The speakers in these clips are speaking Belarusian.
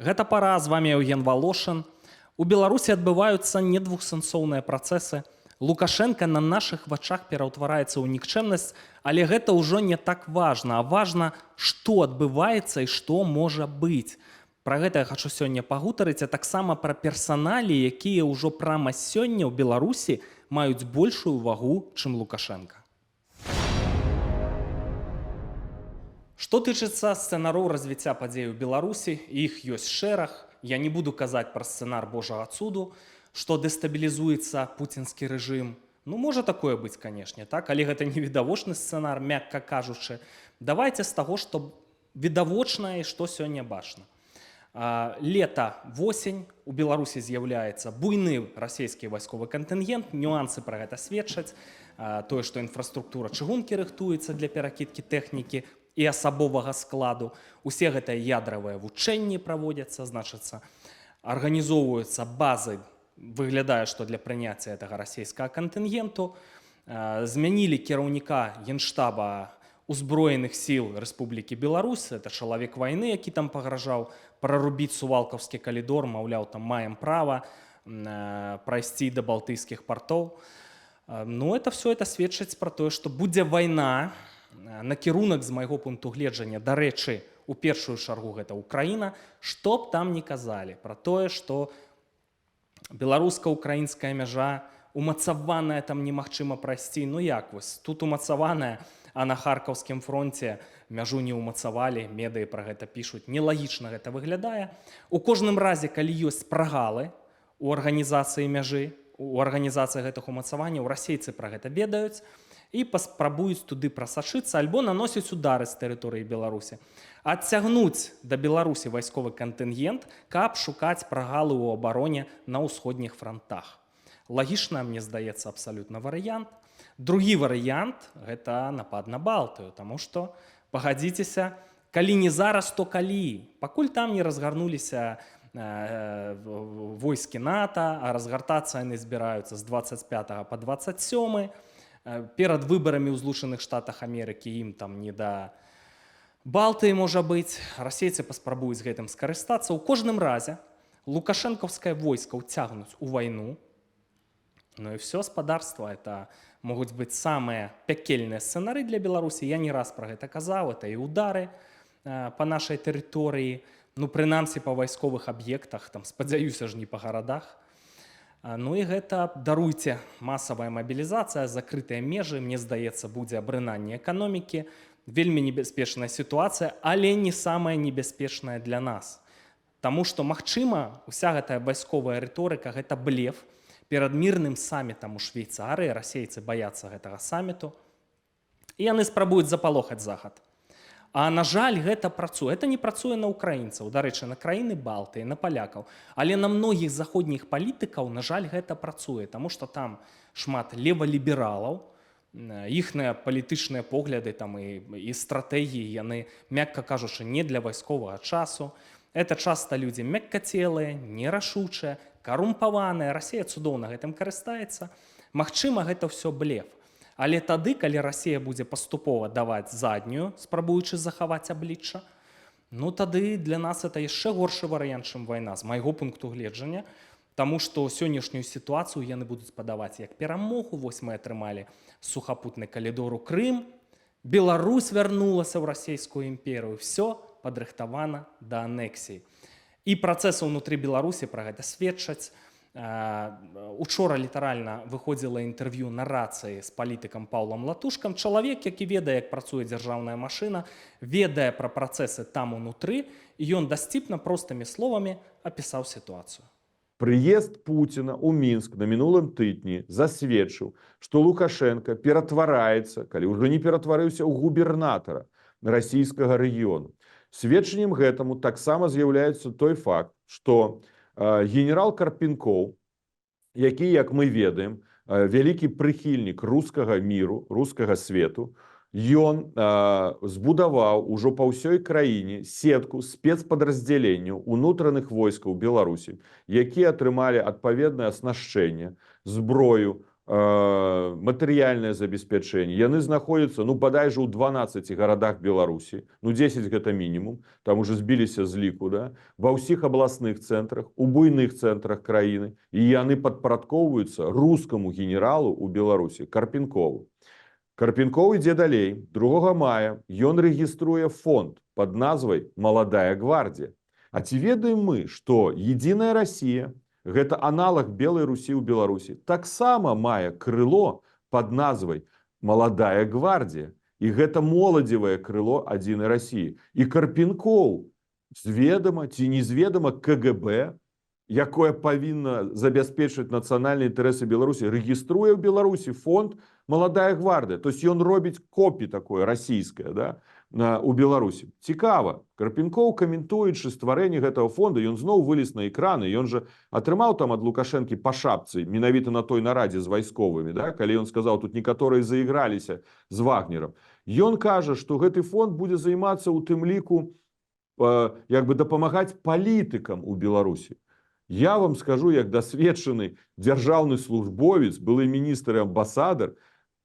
Гэта пара, з вами Евген Волошин. У Беларусі адбываюцца недвухсэнсоўныя працэсы. Лукашенко на нашых вачах пераўтвараецца ў нікчэмнасць, але гэта ўжо не так важна, а важна, што адбываецца і што можа быць. Пра гэта я хачу сёння пагутарыць, а таксама пра персаналі, якія ўжо прама сёння ў Беларусі маюць большую вагу, чым Лукашенко. Што тычыцца сцэнароў развіцця падзей у Беларусі, іх ёсць шэраг. Я не буду казаць пра сцэнар Божага цуду, што дэстабілізуецца пуцінскі рэжым. Ну, можа такое быць, канешне, так? Але гэта не відавочны сцэнар, мякка кажучы. Давайце з таго, што відавочнае, што сёння бачна. Лета, восень, у Беларусі з'яўляецца буйны расійскі вайсковы кантынгент, нюансы пра гэта сведчаць. Тое, што інфраструктура чыгункі рыхтуецца для перакідкі тэхнікі і асабовага складу. Усе гэтыя ядравыя вучэнні праводзяцца, значыцца, арганізоўваюцца базы, выглядае, што для прыняцця гэтага расійскага кантынгенту. Змянілі кіраўніка генштаба узброеных сіл Рэспублікі Беларусь, это чалавек вайны, які там пагражаў прарубіць Сувалкаўскі калідор, маўляў, там маем права прайсці да балтыйскіх партоў. Ну, это все это сведчыць пра тое, што будзе вайна. Накірунак з майго пункту гледжання, дарэчы, у першую чаргу гэта Украіна, што б там не казалі пра тое, што беларуска-украінская мяжа умацаваная, там немагчыма прайсці. Ну як вось, тут умацаваная, а на Харкаўскім фронце мяжу не умацавалі, медыі пра гэта пішуць. Нелагічна гэта выглядае. У кожным разе, калі ёсць прагалы у арганізацыі мяжы, у арганізацыі гэтых умацаванняў, расейцы пра гэта ведаюць і паспрабуюць туды прасачыцца альбо наносіць удары з тэрыторыі Беларусі. Адцягнуць да Беларусі вайсковы кантынгент, каб шукаць прагалы ў абароне на ўсходніх франтах. Лагічна, мне здаецца, абсалютна варыянт. Другі варыянт – гэта напад на Балтыю, таму што, пагадзіцеся, калі не зараз, то калі. Пакуль там не разгарнуліся войскі НАТО, а разгартацца яны збіраюцца з 25 па 27. Перад выбарамі ў Злучаных Штатах Амерыкі ім там не да Балтыі можа быць. Расейцы паспрабуюць гэтым скарыстацца. У кожным разе лукашэнкаўскае войска ўцягнуць у вайну. Ну і все, спадарства, это могуць быць самыя пякельныя сцэнары для Беларусі. Я не раз пра гэта казаў, это і удары па нашай тэрыторыі, ну, прынамсі, па вайсковых аб'ектах, там, спадзяюся ж, не па гарадах. Ну і гэта, даруйце, масавая мабілізацыя, закрытыя межы, мне здаецца, будзе абрынанне эканомікі, вельмі небяспечная сітуацыя, але не самая небяспечная для нас. Таму што, магчыма, уся гэтая вайсковая рыторыка – гэта блеф. Перад мірным самітам у Швейцарыі расейцы баяцца гэтага саміту, і яны спрабуюць запалохаць захад. А, на жаль, гэта працуе. Гэта не працуе на украінцаў, дарэчы, на краіны Балтыі, на палякаў. Але на многіх заходніх палітыкаў, на жаль, гэта працуе, таму што там шмат левалібералаў, іхныя палітычныя погляды там, і стратэгіі, яны, мякка кажучы, не для вайсковага часу. Это часта людзі мяккацелыя, нерашучыя, карумпаваныя. Расія цудоўна гэтым карыстаецца. Магчыма, гэта ўсё блеф. Але тады, калі Расія будзе паступова даваць заднюю, спрабуючы захаваць аблічча, ну тады для нас это яшчэ горшы варыянт, чым вайна, з майго пункту гледжання, таму што сённяшнюю сітуацыю яны будуць падаваць як перамогу. Вось мы атрымалі сухапутны калідор у Крым, Беларусь вярнулася ў расійскую імперыю, все падрыхтавана да анексіі. І працэсы ўнутры Беларусі пра гэта сведчаць. Учора літаральна выходзіла інтэрв'ю на рацыі з палітыкам Паўлам Латушкам. Чалавек, які ведае, як працуе дзяржаўная машына, ведае пра працэсы там унутры, і ён дасціпна простымі словамі апісаў сітуацыю. Прыезд Пуціна ў Мінск на мінулым тыдні засведчыў, што Лукашенко ператвараецца, калі ўжо не ператварыўся ў губернатара расійскага рэгіёну. Сведчаннем гэтаму таксама з'яўляецца той факт, што генерал Карпенкоў, які, як мы ведаем, вялікі прыхільнік рускага міру, рускага свету, ён збудаваў ужо па ўсёй краіне сетку спецпадраздзяленняў унутраных войскаў Беларусі, якія атрымалі адпаведнае аснашчэнне, зброю, матэрыяльнае забеспячэнне. Яны знаходзяцца, ну, бадай жа ў 12 гарадах Беларусі. Ну, 10 гэта мінімум, там уже збіліся з ліку, да? Ва ўсіх абласных цэнтрах, у буйных цэнтрах краіны. І яны падпарадкоўваюцца рускаму генералу ў Беларусі, Карпенкову. Карпенков ідзе далей. 2 мая ён рэгіструе фонд пад назвай «Маладая гвардія». А ці ведаем мы, што Единая Россия, гэта аналаг Белай Русі ў Беларусі, таксама мае крыло пад назвай «Маладая гвардія». І гэта моладзевае крыло Адзінай Расіі. І Карпенков, зведама ці незведама КГБ, якое павінна забяспечыць нацыянальныя інтарэсы Беларусі, рэгіструе ў Беларусі фонд «Маладая гвардія». То есть ён робіць копі такое расійскае, да, у Беларусі. Цікава. Карпенков, каментуючы стварэнне гэтага фонда, ён зноў вылез на экраны, ён жа атрымаў там ад Лукашэнкі па шапцы, менавіта на той нарадзе з вайсковымі, да, калі ён сказаў, тут некаторыя заіграліся з Вагнерам. Ён кажа, што гэты фонд будзе займацца ў тым ліку як бы дапамагаць палітыкам у Беларусі. Я вам скажу, як дасведчаны дзяржаўны службовец, былы міністр і амбасадар,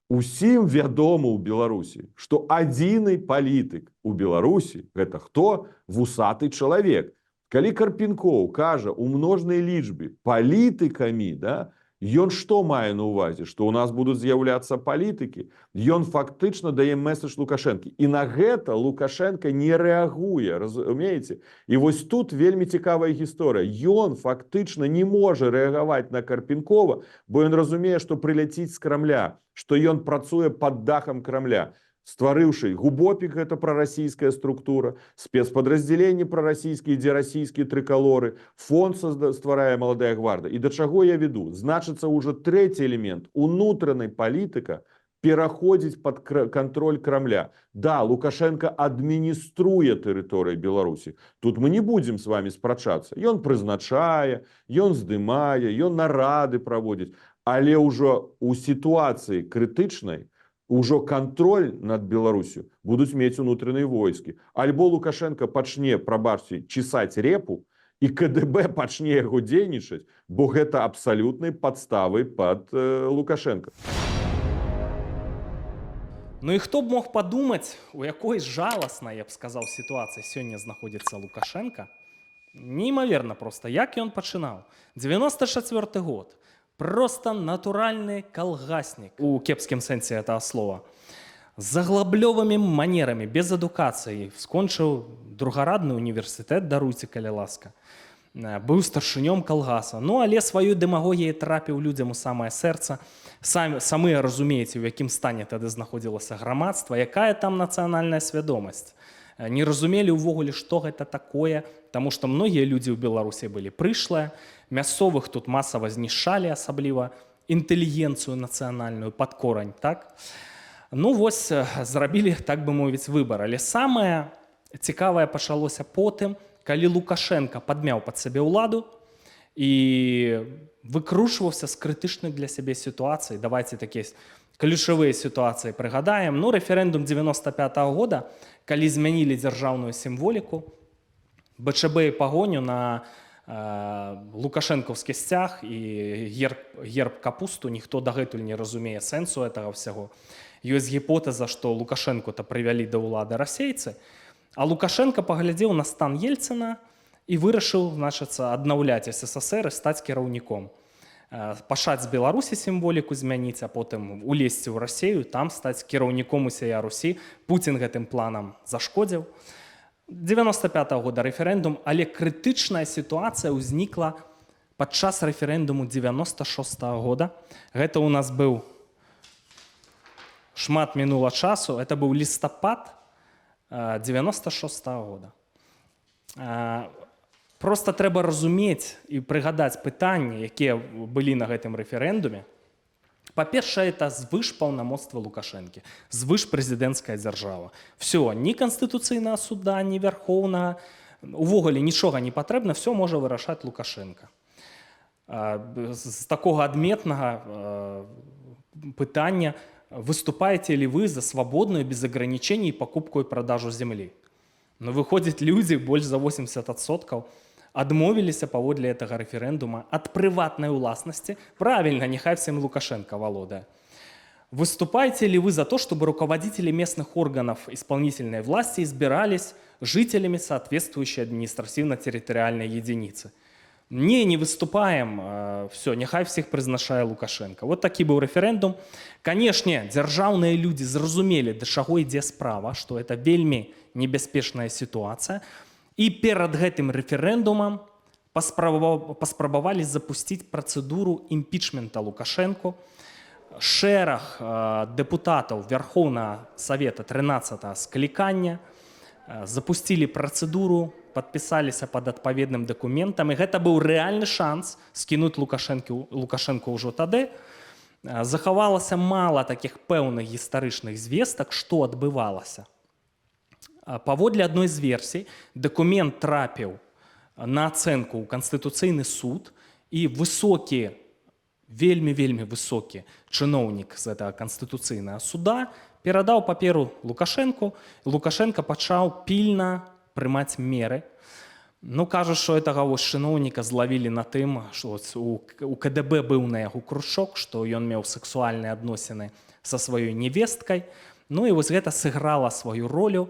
усім вядома ў Беларусі, што адзіны палітык у Беларусі гэта хто? Вусаты чалавек. Калі Карпенков кажа ў множнай лічбе палітыкамі, да, ён што мае на ўвазе? Што ў нас будуць з'яўляцца палітыкі? Ён фактычна дае месседж Лукашэнкі. І на гэта Лукашенко не рэагуе, разумееце? І вось тут вельмі цікавая гісторыя. Ён фактычна не можа рэагаваць на Карпенкова, бо ён разумее, што прыляціць з Крамля, што ён працуе пад дахам Крамля, стварыўшы Губопік, гэта прарасійская структура, спецпадраздзяленні прарасійскія, дзе расійскія трыкалоры, фонд стварае «Маладая гвардія». І да чаго я веду? Значыцца, ўжо трэці элемент унутранай палітыка пераходзіць пад кантроль Крамля. Да, Лукашенко адмініструе тэрыторыю Беларусі. Тут мы не будзем з вами спрачацца. Ён прызначае, ён здымае, ён нарады праводзіць. Але ўжо ў сітуацыі крытычнай ужо кантроль над Беларусю будуць мець унутраныя войскі. Альбо Лукашенко пачне, прабачце, чесаць репу, і КДБ пачне яго дзейнічаць, бо гэта абсалютнай падставай пад Лукашенко. Ну і хто б мог падумаць, у якой жаласнай, я б сказаў, сітуацыі сёння знаходзіцца Лукашенко? Неймаверна проста, як ён пачынаў. 94 год. Просто натуральный колгасник, у кепскім сэнсе этого слова. З заглаблёвымі манерамі, без адукацыі. Скончыў другарадны універсітэт, даруйце, калі ласка. Быў старшынём калгаса. Ну, але сваёй дэмагогіяй трапіў людзям у самае сэрца. Самі разумееце, у якім стане тады знаходзілася грамадства, якая там нацыянальная свядомасць. Не разумелі ўвогуле, што гэта такое, таму што многія людзі ў Беларусі былі прышлыя, мясцовых тут масава знішчалі, асабліва інтэлігенцыю нацыянальную пад корань, так? Ну вось, зрабілі, так бы мовіць, выбар. Але самае цікавае пачалося потым, калі Лукашенко падмяў пад сабе ўладу і выкручваўся з крытычных для сябе сітуацый. Давайте такія ключавыя сітуацыі прыгадаем. Ну, рэферэндум 95-го года, калі змянілі дзяржаўную сімволіку, БЧБ і пагоню на лукашэнкаўскі сцяг і герб капусту, ніхто дагэтуль не разумее сэнсу гэтага ўсяго. Ёсць гіпотэза, што Лукашэнку-то прывялі да ўлады расейцы, а Лукашенко паглядзеў на стан Ельцына і вырашыў, значыцца, аднаўляць СССР і стаць кіраўніком. Пашаць з Беларусі сімволіку змяніць, а потым улезці ў Расею, там стаць кіраўніком усяя Русі. Пуцін гэтым планам зашкодзіў. 95-го года рэферэндум, але крытычная сітуацыя ўзнікла падчас рэферэндуму 96-го года. Гэта у нас быў шмат мінула часу, это быў лістапад 96-го года. Просто трэба разумець і прыгадаць пытанні, якія былі на гэтым рэферэндуме. Па-першае, это звышпаўнамоцтва Лукашэнкі, звышпрэзідэнцкая дзяржава. Всё, ні канстытуцыйнага суда, ні вярхоўнага, увогуле нічога не патрэбна, все можа вырашаць Лукашенко. З такога адметнага пытання: выступаете ли вы за свободную, без ограничений покупку и продажу земли? Но выходят люди, больше за 80%, адмовіліся паводле гэтага рэферэндума ад прыватнай уласнасці. Правильно, нехай всем Лукашенко валодае. Выступаете ли вы за то, чтобы руководители местных органов исполнительной власти избирались жителями соответствующей административно-территориальной единицы? Не выступаем, все, нехай всех прызначае Лукашенко. Вот такі быў рэферэндум. Канешне, дзяржаўныя людзі зразумелі, да чаго ідзе справа, што это вельмі небяспечная сітуацыя. І перад гэтым рэферэндумам паспрабавалі запусціць працэдуру імпічмента Лукашенко. Шэраг дэпутатаў Верховнага Савета 13-го склікання запусцілі працэдуру, падпісаліся пад адпаведным дакументам, і гэта быў рэальны шанс скінуць Лукашенко ўжо тады. Захавалася мала такіх пэўных гістарычных звестак, што адбывалася. Паводле адной з версій, дакумент трапіў на ацэнку ў Канстытуцыйны суд, і высокі, вельмі высокі чыноўнік з гэтага Канстытуцыйнага суда перадаў паперу Лукашенку, і Лукашенко пачаў пільна прымаць меры. Ну, кажа, што гэтага чыноўніка злавілі на тым, што у КДБ быў на яго кружок, што ён меў сексуальныя адносіны са сваёй невесткай. Ну і вось гэта сыграла сваю ролю.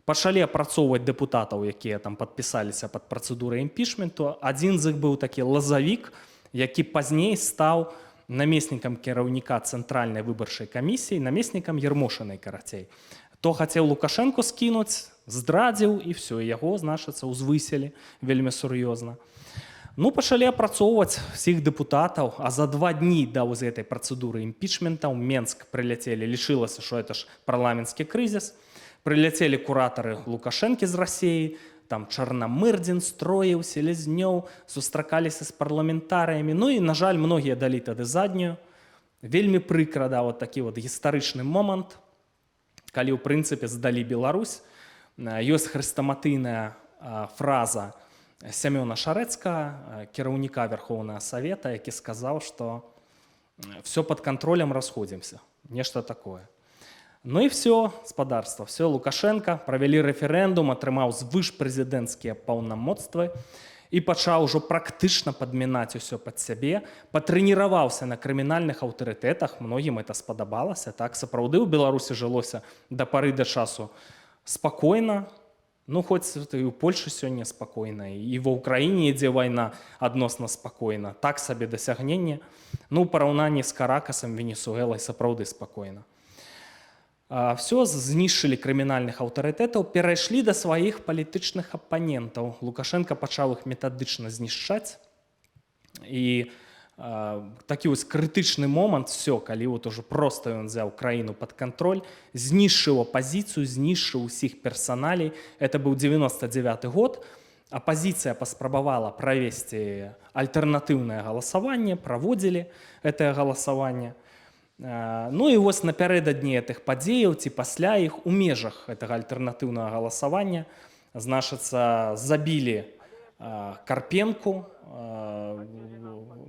Пачалі апрацоўваць дэпутатаў, якія там падпісаліся пад працэдурай імпічменту. Адзін з іх быў такі Лазавік, які пазней стаў намеснікам кіраўніка Цэнтральнай выбарчай камісіі, намеснікам Ермошынай, карацей. То хацеў Лукашенко скінуць, здрадзіў, і все, яго, значыцца, узвысілі вельмі сур'ёзна. Ну, пачалі апрацоўваць всіх дэпутатаў, а за 2 дні да вось гэтай працэдуры імпічмента ў Менск прыляцелі, лічылася, што гэта ж парламенцкі крызіс, прыляцелі куратары Лукашэнкі з Расіі, там Чарнамырдзін, Строеў, Селезнёў, сустракаліся з парламентарыямі. Ну і, на жаль, многія далі тады заднюю. Вельмі прыкра, да, вот такі вот гістарычны момант, калі, ў прынцыпе, здалі Беларусь. Ёсць хрэстаматыйная фраза Сямёна Шарэцкага, кіраўніка Верховнага Савета, які сказаў, што «все под контролем, расходимся». Нешта такое. Ну і все, спадарства, все, Лукашенко правялі рэферэндум, атрымаў звышпрэзідэнцкія паўнамоцтвы і пачаў ужо практычна падмінаць усё пад сябе, патрэніраваўся на крымінальных аўтарытэтах, многім это спадабалася, так, сапраўды ў Беларусі жылося да пары да часу спакойна, ну, хоць і ў Польшы сёння спакойна, і ва ўкраіне ідзе вайна адносна спакойна, так сабе дасягненне, ну, у параўнанні з Каракасам, Венесуэлай сапраўды спакойна. Все, знішчылі крымінальных аўтарытэтаў, перайшлі да сваіх палітычных апанентаў. Лукашенко пачаў іх метадычна знішчаць. І такі вось крытычны момант, все, калі вот ужо проста ён взяў краіну пад кантроль, знішчыў апазіцыю, знішчыў усіх персаналей. Это быў 99-й год. Апазіцыя паспрабавала правесці альтэрнатыўнае галасаванне, праводзілі гэтае галасаванне. Ну і вось напярэдадні гэтых падзеяў ці пасля іх у межах гэтага альтэрнатыўнага галасавання, значыцца, забілі Карпенку,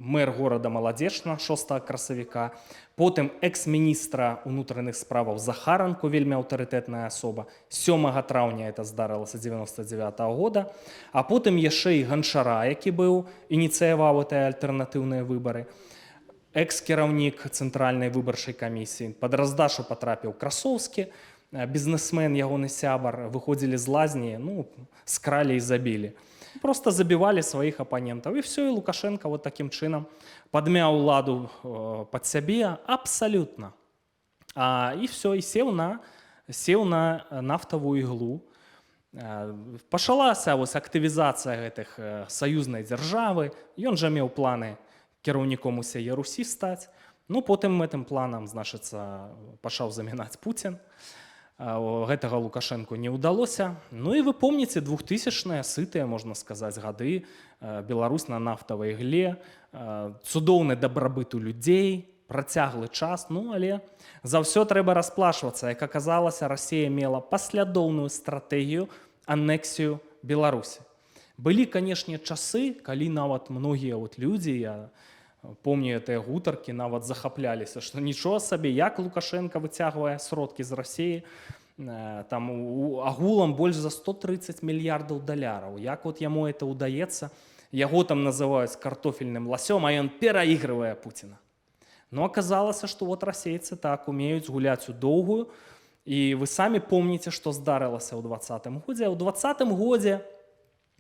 мэр горада Маладзечна 6 красавіка, потым экс-міністра ўнутраных справаў Захаранку, вельмі аўтарытэтная асоба, 7 траўня это здарылася 99-го года, а потым яшчэ і Ганчара, які быў, ініцыяваў гэтыя альтэрнатыўныя выбары, экс-кіраўнік Цэнтральнай выбарчай камісіі. Пад раздачу патрапіў Красоўскі, бізнесмен, ягоны сябар, выходзілі з лазні, ну, скралі і забілі. Просто забівалі сваіх апанентаў. І все, і Лукашенко вот такім чынам падмяў уладу пад сябе абсалютна. І все, і сеў на нафтавую іглу. Пачалася вось актывізацыя гэтых саюзнай дзяржавы. Ён жа меў планы кіраўніком усей Русі стаць. Ну, потым гэтым планам, значыцца, пачаў замінаць Пуцін. Гэтага Лукашенку не ўдалося. Ну і вы помніце 2000-е, сытыя, можна сказаць, гады, Беларусь на нафтавай ігле, цудоўны дабрабыт у людзей, працяглы час, ну, але за ўсё трэба расплачвацца. Як аказалася, Расія мела паслядоўную стратэгію анексію Беларусі. Былі, канешне, часы, калі нават многія людзі, я помню гэтыя гутаркі, нават захапляліся, што нічого сабе, як Лукашенко выцягвае сродкі з Расіі. там агулам больш за 130 мільярдаў даляраў. Як вот яму это удаецца? Яго там называюць картофельным ласём, а ён пераігрывае Пуціна. Но аказалася, што вот расейцы так умеюць гуляць у доўгую. І вы самі помніце, што здарылася ў 2020 годзе. У 2020 годзе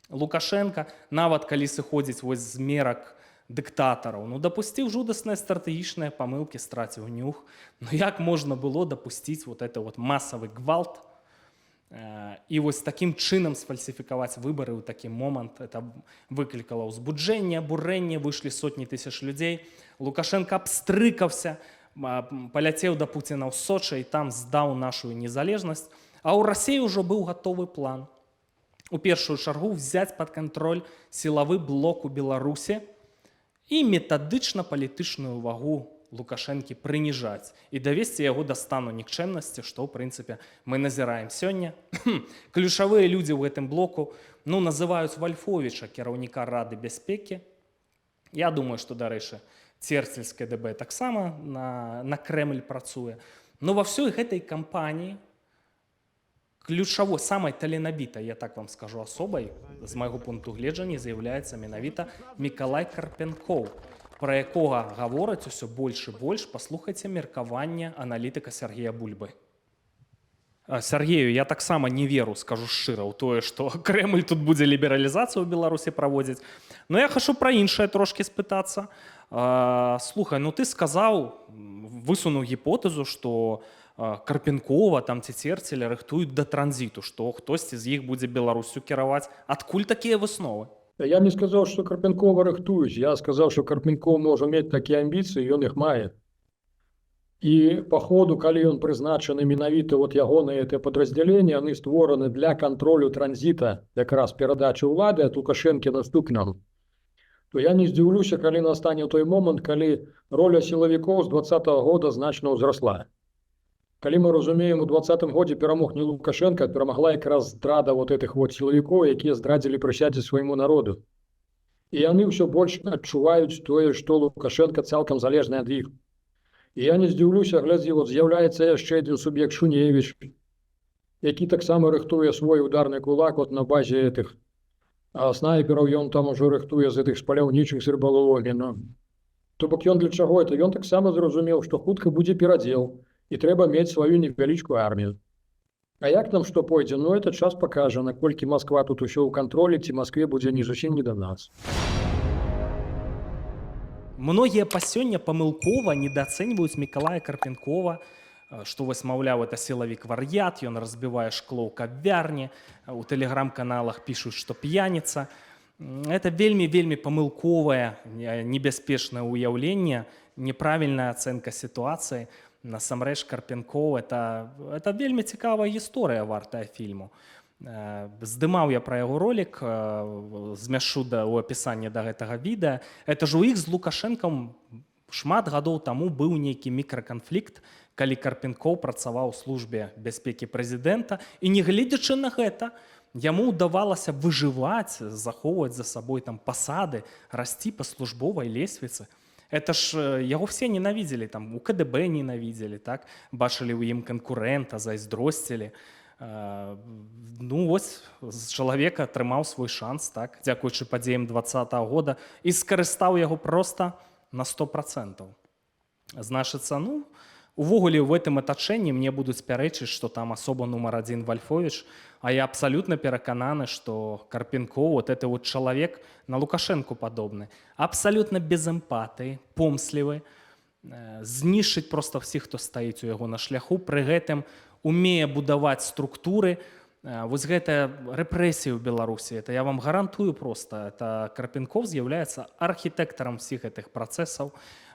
Лукашенко, нават калі сыходзіць вось з мерак дыктатараў, ну, дапусціў жудасныя стратэгічныя памылкі, страціў нюх. Ну, як можна было дапусціць вот это вот масавы гвалт і вось такім чынам сфальсіфікаваць выбары ў такі момант? Это выклікала ўзбуджэнне, абурэнне, выйшлі сотні тысяч людзей. Лукашенко абстрыкаўся, паляцеў да Пуціна ў Сочы і там здаў нашу незалежнасць. А ў Расіі ўжо быў гатовы план. У першую чаргу взяць пад кантроль сілавы блок у Беларусі і метадычна палітычную вагу Лукашэнкі прыніжаць і давесці яго да стану нікчэмнасці, што, ў прынцыпе, мы назіраем сёння. Ключавыя людзі ў гэтым блоку, ну, называюць Вальфовіча, кіраўніка Рады бяспекі. Я думаю, што, дарэчы, Церцельскае ДБ таксама на Крэмль працуе. Но ва ўсёй гэтай кампаніі ключавой, самай таленавітай, я так вам скажу, асобай, з майго пункту гледжання, з'яўляецца менавіта Мікалай Карпенкоў, пра якога гавораць усё больш і больш. Паслухайце меркаванне аналітыка Сергея Бульбы. Сергею, я таксама не веру, скажу шчыра, ў тое, што Крэмль тут будзе лібералізацыю ў Беларусі праводзіць. Но я хачу пра іншае трошкі спытацца. Слухай, ну ты сказаў, высунуў гіпотэзу, што Карпенкова там ці Церцеля рыхтуюць да транзіту, што хтосьці з іх будзе Беларусю кіраваць. Адкуль такія высновы? Я не сказаў, што Карпенкова рыхтуюць. Я сказаў, што Карпенков можа мець такія амбіцыі, ён іх мае. І па ходу, калі ён прызначаны менавіта вот ягоныя гэтыя падраздзяленні, яны створаны для кантролю транзіта, якраз перадачы ўлады ад Лукашэнкі наступнаму, то я не здзіўлюся, калі настане той момант, калі роля сілавікоў з 2020 года значна ўзрасла. Калі мы разумеем, у 2020 годзе перамог не Лукашенко, перамагла якраз здрада вот этих вот сілавікоў, якія здрадзілі прысядзе свайму народу. І яны ўсё больш адчуваюць тое, што Лукашенко цалкам залежны ад іх. І я не здзіўлюся, глядзі, вот з'яўляецца яшчэ адзін суб'ект Шуневіч, які таксама рыхтуе свой ударны кулак вот на базе этих снайпераў, ён там ужо рыхтуе з этих спаляўнічых з рыбаловамі. То бок ён для чаго это? Ён таксама зразумеў, што хутка будзе перадзел, і трэба мець сваю невялічкую армію. А як там што пойдзе? Ну, это час пакажа, наколькі Масква тут усё ў кантролі, ці Маскве будзе не зусім не да нас. Многія па сёння памылкова недаацэньваюць Мікалая Карпенкова, што вось, маўляў, это сілавік-вар'ят, ён разбівае шкло ў кавярні, у тэлеграм-каналах пішуць, што п'яніца. Это вельмі-вельмі памылковае, небяспечнае ўяўленне, неправільная ацэнка сітуацыі. Насамрэч, Карпенков это вельмі цікавая гісторыя, вартая фільму. Здымаў я пра яго ролик, змяшу ў апісанні да гэтага відэа. Это ж у іх з Лукашэнкам шмат гадоў таму быў нейкі мікраканфлікт, калі Карпенков працаваў у службе бяспекі прэзідэнта, і нягледзячы на гэта, яму ўдавалася выжываць, захоўваць за сабой там пасады, расці па службовай лесвіцы. Это ж яго все ненавідзелі, там у КДБ ненавідзелі, так? Бачылі ў ім канкурэнта, зайздросцілі. Ну вось, з чалавека атрымаў свой шанс, так? Дзякуючы падзеям 2020 года, і скарыстаў яго проста на 100%. Значыцца, ну, увогуле в гэтым атачэнні мне будуць пярэчыць, што там асоба нумар 1 Вальфовіч, а я абсалютна перакананы, што Карпенков, вот это вот чалавек на Лукашэнку падобны, абсалютна без эмпатыі, помслівы, знішчыць проста всіх, хто стаіць у яго на шляху, пры гэтым умее будаваць структуры. Вось гэтая рэпрэсія ў Беларусі, это я вам гарантую проста, это Карпенков з'яўляецца архітэктарам всіх гэтых працэсаў.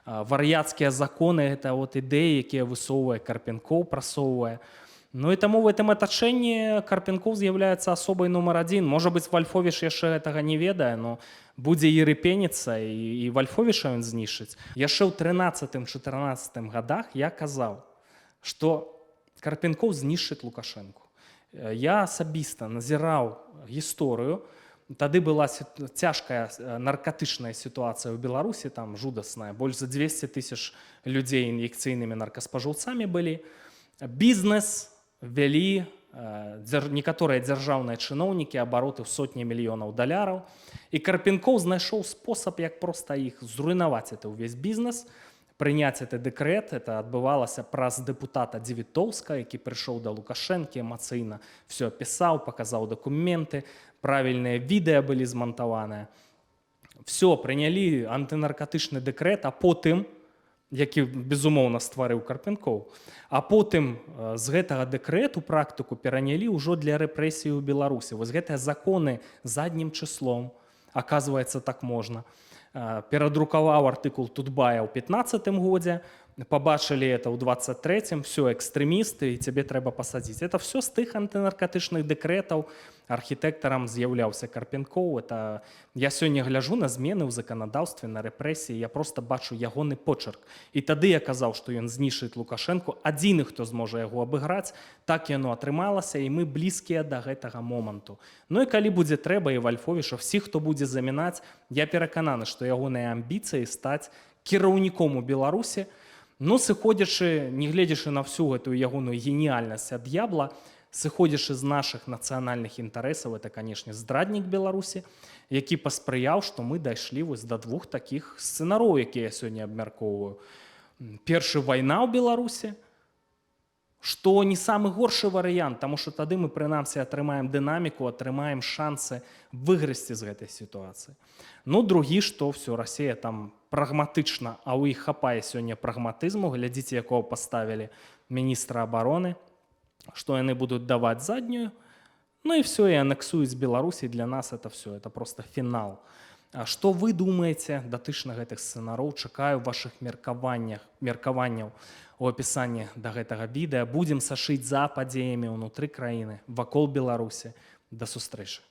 Вар'яцкія законы, это вот ідэі, якія высоўвае Карпенков, прасоўвае. Ну і таму в гэтым атачэнні Карпенков з'яўляецца асобай нумар 1. Можа быць, Вальфовіч яшчэ гэтага не ведае, но будзе ерепеніцца, і Вальфовіча ён знішчыць. Яшчэ ў 13-14 годах я казаў, што Карпенков знішчыць Лукашэнку. Я асабіста назіраў гісторыю. Тады была цяжкая наркатычная сітуацыя ў Беларусі, там жудасная. Больш за 200 000 людзей ін'екцыйнымі наркаспажыўцамі былі. Бізнес вялі некаторыя дзяржаўныя чыноўнікі абароты ў сотні мільёнаў даляраў. І Карпенкоў знайшоў спосаб, як проста іх зруйнаваць это ўвесь бізнес, прыняць гэты дэкрэт. Это адбывалася праз дэпутата Дзівітоўска, які прыйшоў да Лукашэнкі, эмацыйна все апісаў, паказаў дакументы, правільныя відэа былі змантаваныя. Все, прынялі антынаркатычны дэкрэт, а потым, які, безумоўна, стварыў Карпенкоў, а потым з гэтага дэкрэту практыку перанялі ўжо для рэпрэсіі ў Беларусі. Вось гэтыя законы заднім чыслом, аказваецца, так можна. Перадрукаваў артыкул Тутбая ў 15-м годзе, побачили это ў 23-м, все, экстрэмісты, і цябе трэба пасадзіць. Это все з тых антынаркатычных дэкрэтаў. Архітэктарам з'яўляўся Карпенкоў. Это... Я сёння гляжу на змены ў заканадаўстве, на рэпрэсіі, я просто бачу ягоны почерк. І тады я казаў, што ён знішчыць Лукашэнку, адзіны, хто зможа яго абыграць, так яно атрымалася, і мы блізкія да гэтага моманту. Ну і калі будзе трэба, і Вальфовіша, всіх, хто будзе замінаць, я перакананы, што ягоныя амбіцыі стаць кіраўніком у Беларусі. Ну, сыходзячы, не гледзячы на всю гэтую ягоную геніяльнасць ад д'ябла, сыходзячы з нашых нацыянальных інтарэсаў, это, канешне, здраднік Беларусі, які паспрыяў, што мы дайшлі вось да двух такіх сцэнароў, якія я сёння абмяркоўваю. Першы, вайна ў Беларусі, што не самы горшы варыянт, таму што тады мы, прынамсі, атрымаем дынаміку, атрымаем шансы выгрызці з гэтай сітуацыі. Ну, другі, што все, Расія там прагматычна, а ў іх хапае сёння прагматызму, глядзіце, якого паставілі міністра абароны, што яны будуць даваць заднюю, ну і все, і анексуюць Беларусі, для нас это все, это просто фінал. А што вы думаеце датычна гэтых сцэнароў? Чакаю вашых меркаванняў у апісанні да гэтага відэа. Будзем сашыць за падзеямі ўнутры краіны, вакол Беларусі. Да сустрэчы.